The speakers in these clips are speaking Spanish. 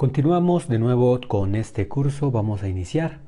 Continuamos de nuevo con este curso. Vamos a iniciar.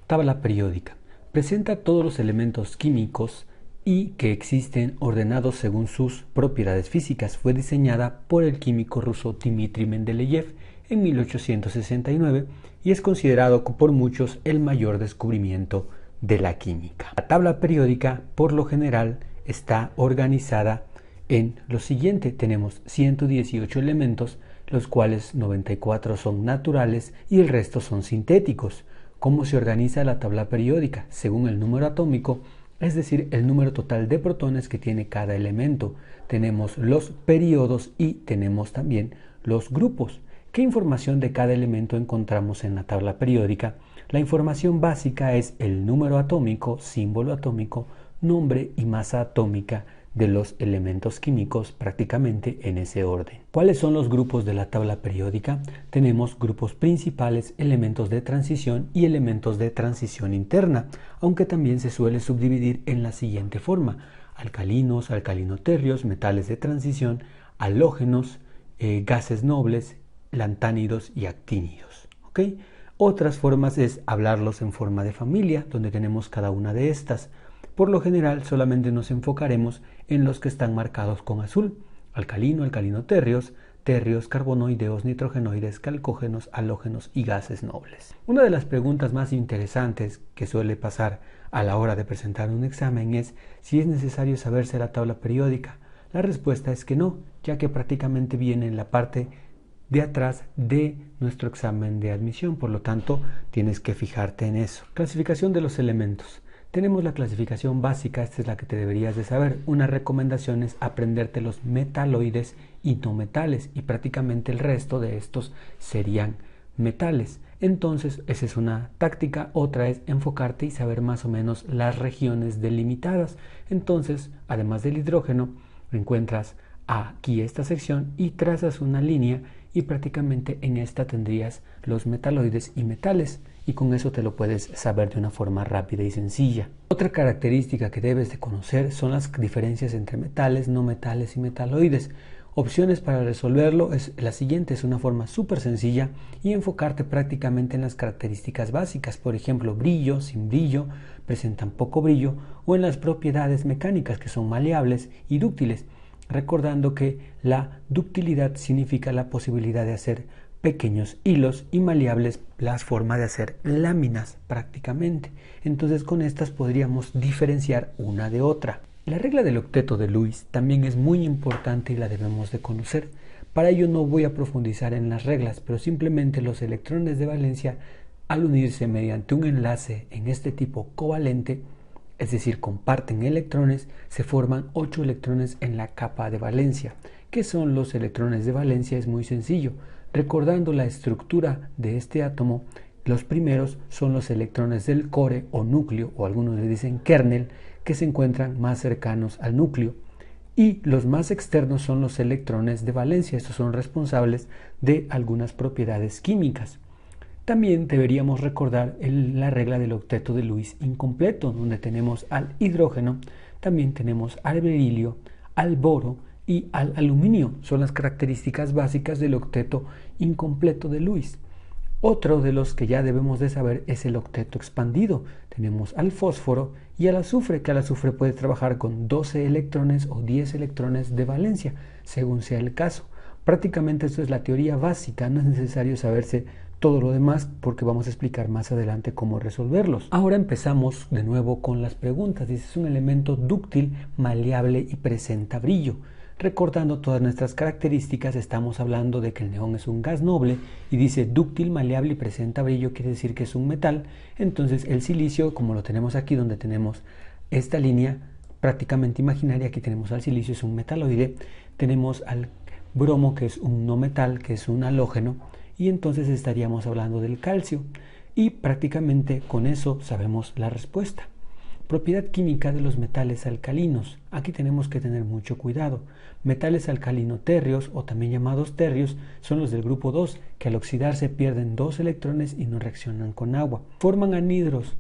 Tabla periódica. Presenta todos los elementos químicos y que existen ordenados según sus propiedades físicas. Fue diseñada por el químico ruso Dmitri Mendeleev en 1869 y es considerado por muchos el mayor descubrimiento de la química. La tabla periódica, por lo general, está organizada en lo siguiente. Tenemos 118 elementos, los cuales 94 son naturales y el resto son sintéticos. ¿Cómo se organiza la tabla periódica? Según el número atómico, es decir, el número total de protones que tiene cada elemento. Tenemos los períodos y tenemos también los grupos. ¿Qué información de cada elemento encontramos en la tabla periódica? La información básica es el número atómico, símbolo atómico, nombre y masa atómica de los elementos químicos, prácticamente en ese orden. ¿Cuáles son los grupos de la tabla periódica? Tenemos grupos principales, elementos de transición y elementos de transición interna, aunque también se suele subdividir en la siguiente forma: alcalinos, alcalinoterrios, metales de transición, halógenos, gases nobles, lantánidos y actínidos. ¿Okay? Otras formas es hablarlos en forma de familia, donde tenemos cada una de estas. Por lo general solamente nos enfocaremos en los que están marcados con azul: alcalino, alcalinoterrios, terrios, carbonoideos, nitrogenoides, calcógenos, halógenos y gases nobles. Una de las preguntas más interesantes que suele pasar a la hora de presentar un examen es si es necesario saberse la tabla periódica. La respuesta es que no, ya que prácticamente viene en la parte de atrás de nuestro examen de admisión, por lo tanto tienes que fijarte en eso. Clasificación de los elementos. Tenemos la clasificación básica, esta es la que te deberías de saber. Una recomendación es aprenderte los metaloides y no metales, y prácticamente el resto de estos serían metales. Entonces, esa es una táctica. Otra es enfocarte y saber más o menos las regiones delimitadas. Entonces, además del hidrógeno, encuentras aquí esta sección y trazas una línea y prácticamente en esta tendrías los metaloides y metales, y con eso te lo puedes saber de una forma rápida y sencilla. Otra característica que debes de conocer son las diferencias entre metales, no metales y metaloides. Opciones para resolverlo es la siguiente: es una forma súper sencilla y enfocarte prácticamente en las características básicas, por ejemplo, brillo, sin brillo, presentan poco brillo, o en las propiedades mecánicas, que son maleables y dúctiles, recordando que la ductilidad significa la posibilidad de hacer pequeños hilos y maleables la forma de hacer láminas prácticamente. Entonces con estas podríamos diferenciar una de otra. La regla del octeto de Lewis también es muy importante y la debemos de conocer. Para ello no voy a profundizar en las reglas, pero simplemente los electrones de valencia, al unirse mediante un enlace en este tipo covalente, es decir, comparten electrones, se forman 8 electrones en la capa de valencia. ¿Qué son los electrones de valencia? Es muy sencillo. Recordando la estructura de este átomo, los primeros son los electrones del core o núcleo, o algunos le dicen kernel, que se encuentran más cercanos al núcleo. Y los más externos son los electrones de valencia. Estos son responsables de algunas propiedades químicas. También deberíamos recordar la regla del octeto de Lewis incompleto, donde tenemos al hidrógeno, también tenemos al berilio, al boro y al aluminio. Son las características básicas del octeto incompleto de Lewis. Otro de los que ya debemos de saber es el octeto expandido. Tenemos al fósforo y al azufre, que al azufre puede trabajar con 12 electrones o 10 electrones de valencia, según sea el caso. Prácticamente esto es la teoría básica, no es necesario saberse todo lo demás porque vamos a explicar más adelante cómo resolverlos. Ahora empezamos de nuevo con las preguntas. Dice: es un elemento dúctil, maleable y presenta brillo. Recordando todas nuestras características, estamos hablando de que el neón es un gas noble y dice dúctil, maleable y presenta brillo, quiere decir que es un metal. Entonces el silicio, como lo tenemos aquí donde tenemos esta línea prácticamente imaginaria, aquí tenemos al silicio, es un metaloide, tenemos al bromo, que es un no metal, que es un halógeno, y entonces estaríamos hablando del calcio, y prácticamente con eso sabemos la respuesta. Propiedad química de los metales alcalinos. Aquí tenemos que tener mucho cuidado. Metales alcalinoterrios, o también llamados terrios, son los del grupo 2, que al oxidarse pierden 2 electrones y no reaccionan con agua. Forman anhidros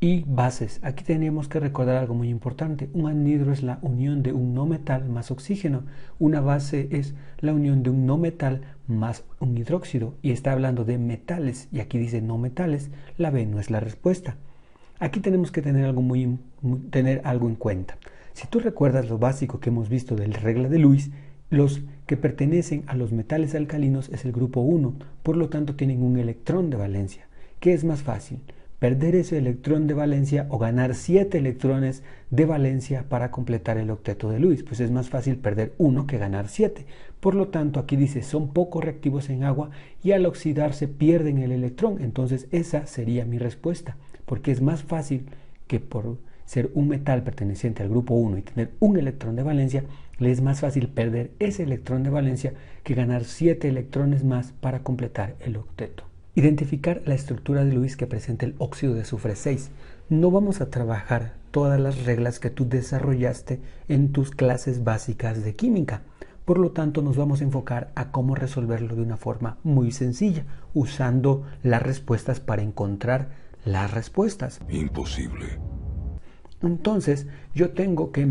Y bases. Aquí tenemos que recordar algo muy importante. Un anhidro es la unión de un no metal más oxígeno. Una base es la unión de un no metal más un hidróxido. Y está hablando de metales. Y aquí dice no metales. La B no es la respuesta. Aquí tenemos que tener algo en cuenta. Si tú recuerdas lo básico que hemos visto de la regla de Lewis, los que pertenecen a los metales alcalinos es el grupo 1. Por lo tanto, tienen un electrón de valencia. ¿Qué es más fácil? Perder ese electrón de valencia o ganar 7 electrones de valencia para completar el octeto de Lewis. Pues es más fácil perder 1 que ganar 7. Por lo tanto, aquí dice son poco reactivos en agua y al oxidarse pierden el electrón. Entonces esa sería mi respuesta, porque es más fácil que por ser un metal perteneciente al grupo 1 y tener un electrón de valencia, le es más fácil perder ese electrón de valencia que ganar 7 electrones más para completar el octeto. Identificar la estructura de Lewis que presenta el óxido de azufre 6. No vamos a trabajar todas las reglas que tú desarrollaste en tus clases básicas de química. Por lo tanto, nos vamos a enfocar a cómo resolverlo de una forma muy sencilla, usando las respuestas para encontrar las respuestas. Imposible. Entonces, me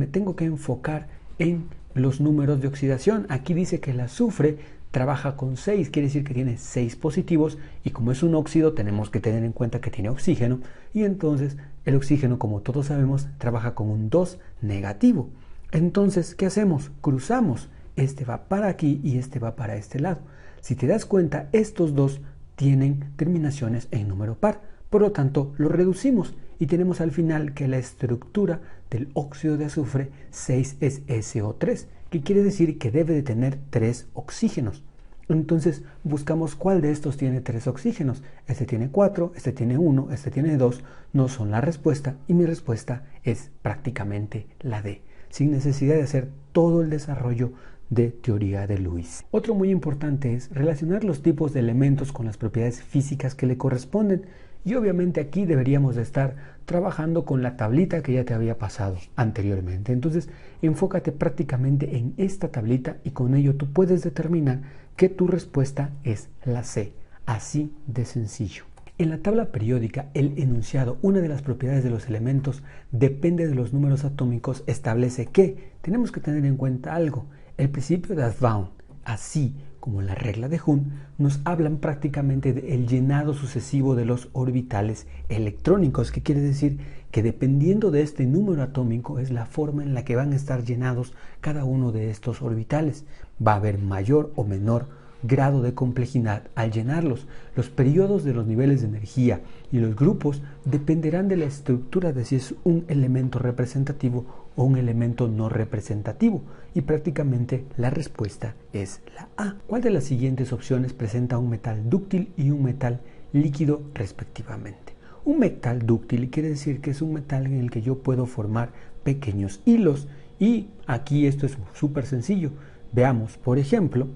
tengo que enfocar en los números de oxidación. Aquí dice que el azufre trabaja con 6, quiere decir que tiene 6 positivos y como es un óxido tenemos que tener en cuenta que tiene oxígeno y entonces el oxígeno, como todos sabemos, trabaja con un 2 negativo. Entonces, ¿qué hacemos? Cruzamos. Este va para aquí y este va para este lado. Si te das cuenta, estos dos tienen terminaciones en número par. Por lo tanto, lo reducimos y tenemos al final que la estructura del óxido de azufre 6 es SO3, que quiere decir que debe de tener 3 oxígenos. Entonces buscamos cuál de estos tiene 3 oxígenos. Este tiene 4, este tiene 1, este tiene 2. No son la respuesta y mi respuesta es prácticamente la D, sin necesidad de hacer todo el desarrollo de teoría de Lewis. Otro muy importante es relacionar los tipos de elementos con las propiedades físicas que le corresponden. Y obviamente aquí deberíamos de estar trabajando con la tablita que ya te había pasado anteriormente. Entonces, enfócate prácticamente en esta tablita y con ello tú puedes determinar que tu respuesta es la C. Así de sencillo. En la tabla periódica, el enunciado, una de las propiedades de los elementos, depende de los números atómicos, establece que tenemos que tener en cuenta algo. El principio de Advaun, así como la regla de Hund, nos hablan prácticamente del llenado sucesivo de los orbitales electrónicos, que quiere decir que dependiendo de este número atómico es la forma en la que van a estar llenados cada uno de estos orbitales. Va a haber mayor o menor grado de complejidad al llenarlos. Los periodos de los niveles de energía y los grupos dependerán de la estructura de si es un elemento representativo o un elemento no representativo, y prácticamente la respuesta es la A. ¿Cuál de las siguientes opciones presenta un metal dúctil y un metal líquido respectivamente? Un metal dúctil quiere decir que es un metal en el que yo puedo formar pequeños hilos, y aquí esto es súper sencillo. Veamos, por ejemplo,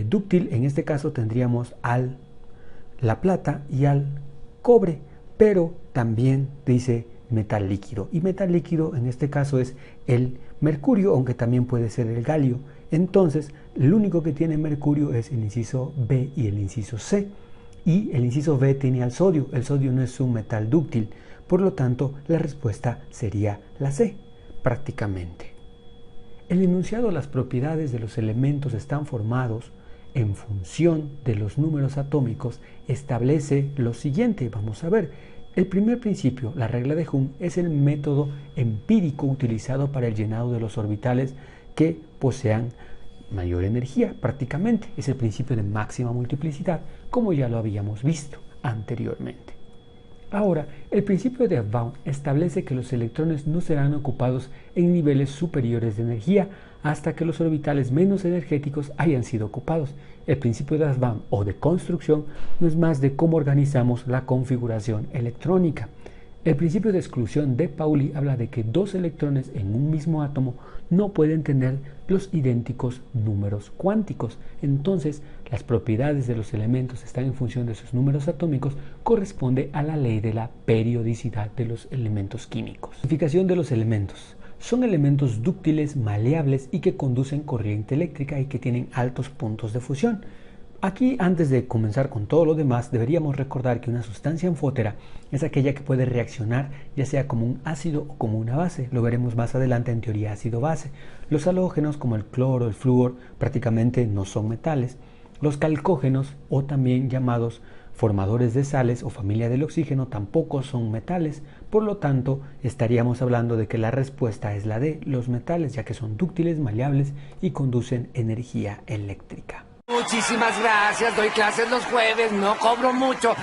dúctil, en este caso tendríamos la plata y al cobre, pero también dice metal líquido, y metal líquido en este caso es el mercurio, aunque también puede ser el galio. Entonces el único que tiene mercurio es el inciso B y el inciso C, y el inciso B tiene al sodio. El sodio no es un metal dúctil, por lo tanto la respuesta sería la C prácticamente. El enunciado, las propiedades de los elementos están formados en función de los números atómicos, establece lo siguiente. Vamos a ver. El primer principio, la regla de Hund, es el método empírico utilizado para el llenado de los orbitales que posean mayor energía. Prácticamente es el principio de máxima multiplicidad, como ya lo habíamos visto anteriormente. Ahora, el principio de Advaun establece que los electrones no serán ocupados en niveles superiores de energía hasta que los orbitales menos energéticos hayan sido ocupados. El principio de Advaun o de construcción no es más de cómo organizamos la configuración electrónica. El principio de exclusión de Pauli habla de que dos electrones en un mismo átomo no pueden tener los idénticos números cuánticos. Entonces, las propiedades de los elementos están en función de sus números atómicos, corresponde a la ley de la periodicidad de los elementos químicos. Clasificación de los elementos. Son elementos dúctiles, maleables y que conducen corriente eléctrica y que tienen altos puntos de fusión. Aquí, antes de comenzar con todo lo demás, deberíamos recordar que una sustancia anfótera es aquella que puede reaccionar ya sea como un ácido o como una base. Lo veremos más adelante en teoría ácido-base. Los halógenos como el cloro, el flúor, prácticamente no son metales. Los calcógenos, o también llamados formadores de sales o familia del oxígeno, tampoco son metales. Por lo tanto, estaríamos hablando de que la respuesta es la de los metales, ya que son dúctiles, maleables y conducen energía eléctrica. Muchísimas gracias, doy clases los jueves, no cobro mucho.